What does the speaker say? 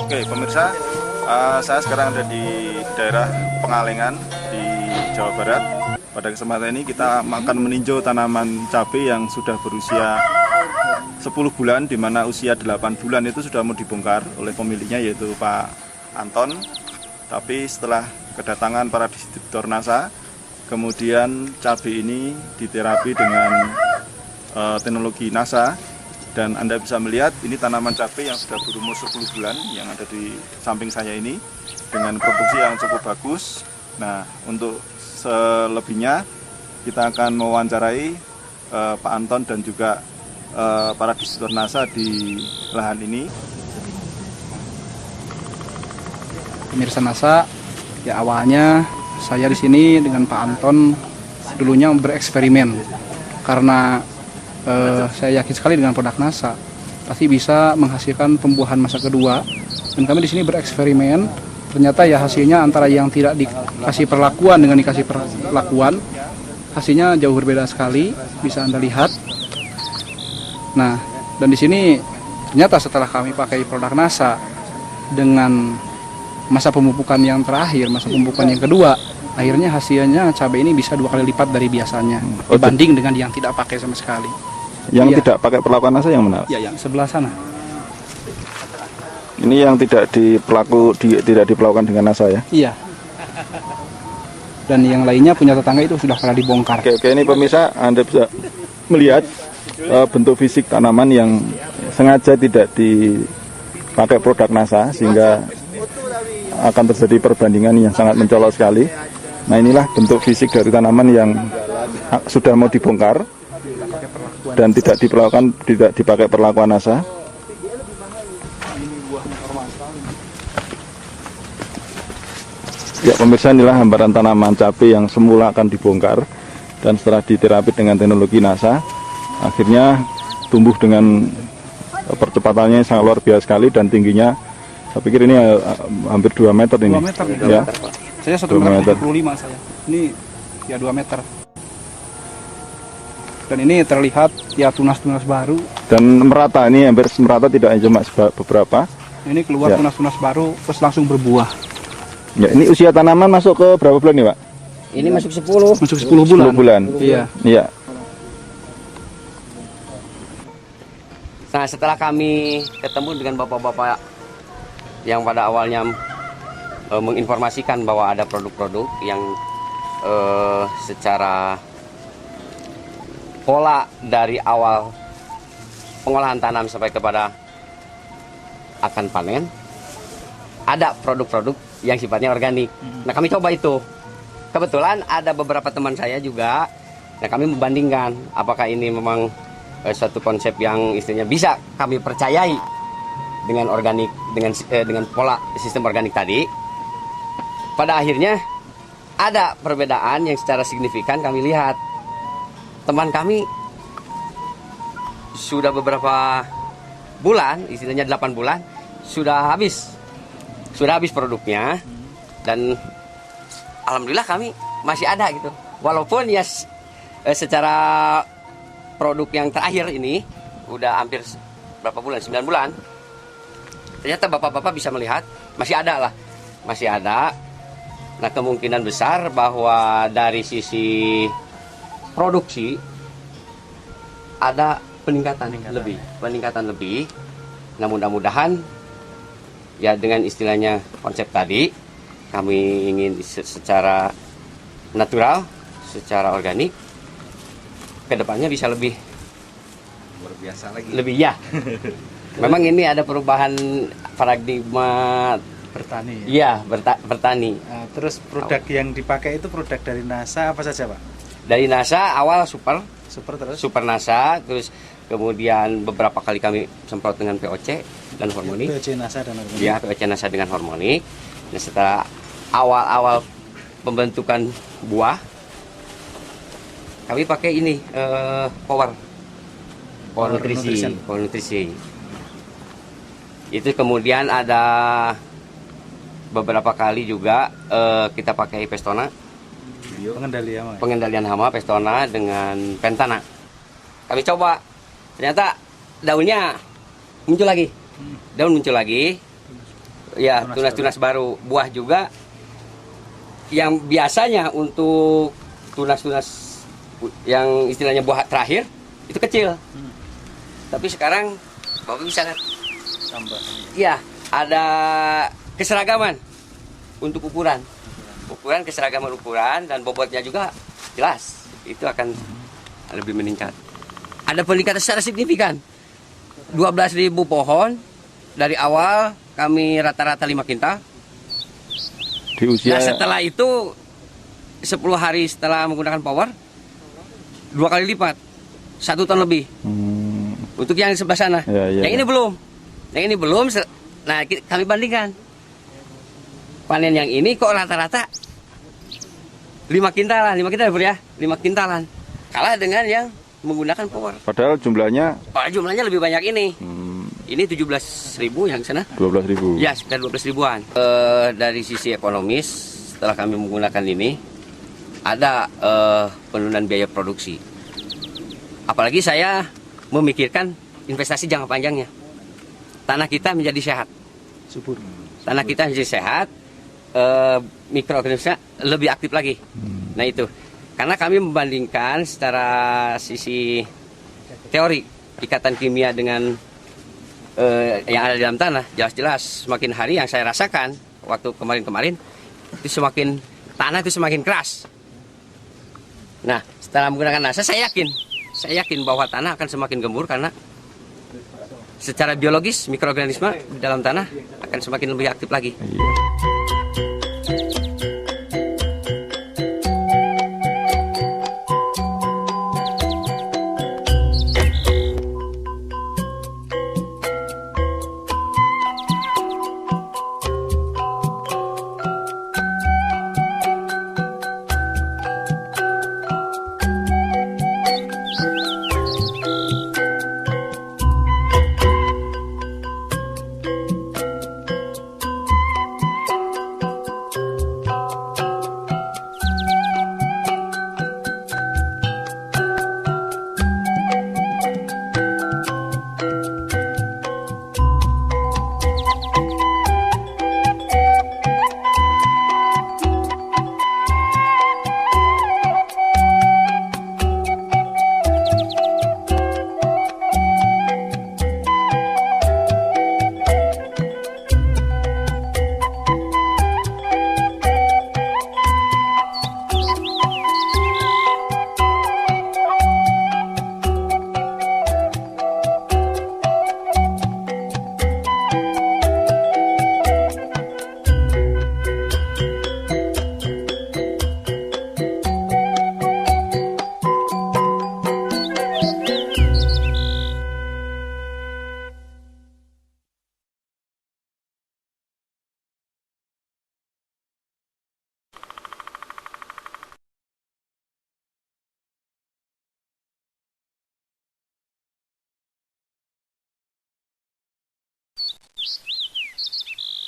Oke pemirsa, saya sekarang ada di daerah Pengalengan di Jawa Barat. Pada kesempatan ini kita akan meninjau tanaman cabai yang sudah berusia 10 bulan, di mana usia 8 bulan itu sudah mau dibongkar oleh pemiliknya, yaitu Pak Anton. Tapi setelah kedatangan para distributor NASA, kemudian cabai ini diterapi dengan teknologi NASA. Dan Anda bisa melihat ini tanaman cabai yang sudah berumur 10 bulan yang ada di samping saya ini, dengan produksi yang cukup bagus. Nah, untuk selebihnya kita akan mewawancarai Pak Anton dan juga para distributor NASA di lahan ini. Pemirsa NASA, ya awalnya saya di sini dengan Pak Anton dulunya bereksperimen karena saya yakin sekali dengan produk NASA pasti bisa menghasilkan pembuahan masa kedua, dan kami di sini bereksperimen. Ternyata ya hasilnya antara yang tidak dikasih perlakuan dengan dikasih perlakuan, hasilnya jauh berbeda sekali, bisa Anda lihat. Nah, dan di sini ternyata setelah kami pakai produk NASA dengan masa pemupukan yang terakhir, masa pemupukan yang kedua, akhirnya hasilnya cabai ini bisa 2 kali lipat dari biasanya dibanding dengan yang tidak pakai sama sekali. Yang tidak pakai perlakuan NASA yang mana? Ya, yang sebelah sana. Ini yang tidak diperlakukan dengan NASA ya? Iya. Dan yang lainnya punya tetangga itu sudah pernah dibongkar. Oke, ini pemirsa, Anda bisa melihat bentuk fisik tanaman yang sengaja tidak dipakai produk NASA, sehingga akan terjadi perbandingan yang sangat mencolok sekali. Nah, inilah bentuk fisik dari tanaman yang sudah mau dibongkar dan tidak dipakai perlakuan NASA. Ya pemirsa, inilah hambaran tanaman cabai yang semula akan dibongkar dan setelah diterapi dengan teknologi NASA, akhirnya tumbuh dengan percepatannya sangat luar biasa sekali dan tingginya, saya pikir ini hampir 2 meter ini. 2 meter ya. Saya 1,75 meter saya. Ini ya 2 meter. Dan ini terlihat ya tunas-tunas baru. Dan merata, ini hampir merata, tidak cuma beberapa. Ini keluar tunas-tunas baru terus langsung berbuah. Ya, ini usia tanaman masuk ke berapa bulan nih Pak? Ini masuk 10. Masuk 10 bulan. 10 bulan. Iya. Iya. Nah, setelah kami ketemu dengan bapak-bapak yang pada awalnya menginformasikan bahwa ada produk-produk yang secara pola dari awal pengolahan tanam sampai kepada akan panen, ada produk-produk yang sifatnya organik. Nah, kami coba itu. Kebetulan ada beberapa teman saya juga. Nah, kami membandingkan apakah ini memang suatu konsep yang istilahnya bisa kami percayai dengan organik, dengan pola sistem organik tadi. Pada akhirnya ada perbedaan yang secara signifikan kami lihat. Teman kami sudah beberapa bulan, istilahnya 8 bulan, sudah habis produknya, dan alhamdulillah kami masih ada gitu. Walaupun ya secara produk yang terakhir ini udah hampir berapa bulan, 9 bulan, ternyata bapak-bapak bisa melihat masih ada. Nah, kemungkinan besar bahwa dari sisi produksi ada peningkatan lebih. Nah, mudah-mudahan ya dengan istilahnya konsep tadi, kami ingin secara natural, secara organik, kedepannya bisa lebih luar biasa lagi. Lebih ya. Memang ini ada perubahan paradigma Bertani. Iya, bertani. Nah, terus produk yang dipakai itu produk dari NASA apa saja, Pak? Dari NASA awal super terus? Super NASA, terus kemudian beberapa kali kami semprot dengan POC dan hormonik. POC NASA dan hormonik. Iya, POC NASA dengan hormonik. Nah, setelah awal-awal pembentukan buah, kami pakai ini power nutrisi. Itu kemudian ada beberapa kali juga kita pakai Pestona, pengendalian hama Pestona dengan Pentana. Kami coba, ternyata daunnya muncul lagi, ya tunas-tunas baru. Buah juga yang biasanya untuk tunas-tunas yang istilahnya buah terakhir itu kecil. Tapi sekarang Bapak bisa kan? Tambah. Iya, ada keseragaman untuk ukuran. Keseragaman ukuran dan bobotnya juga jelas. Itu akan lebih meningkat. Ada peningkatan secara signifikan. 12.000 pohon dari awal kami rata-rata 5 kintal. Di usia Nah, setelah itu 10 hari setelah menggunakan power 2 kali lipat, 1 ton lebih. Untuk yang sebelah sana. Ya, ya, Yang ini belum. Yang ini belum. Nah, kami bandingkan. Panen yang ini kok rata-rata 5 kintalan, 5 kintal ya, 5 kintalan. Kalah dengan yang menggunakan power. padahal jumlahnya Jumlahnya lebih banyak ini. Ini 17.000 yang sana. 12.000. Ya, sekitar 12 ribuan. Dari sisi ekonomis, setelah kami menggunakan ini, ada penurunan biaya produksi. Apalagi saya memikirkan investasi jangka panjangnya. Tanah kita menjadi sehat. Subur. Tanah kita menjadi sehat, mikroorganisme lebih aktif lagi. Nah itu, karena kami membandingkan secara sisi teori ikatan kimia dengan yang ada di dalam tanah, jelas-jelas semakin hari yang saya rasakan waktu kemarin-kemarin itu semakin tanah itu semakin keras. Nah, setelah menggunakan NASA saya yakin bahwa tanah akan semakin gembur karena secara biologis mikroorganisme di dalam tanah akan semakin lebih aktif lagi. Iya.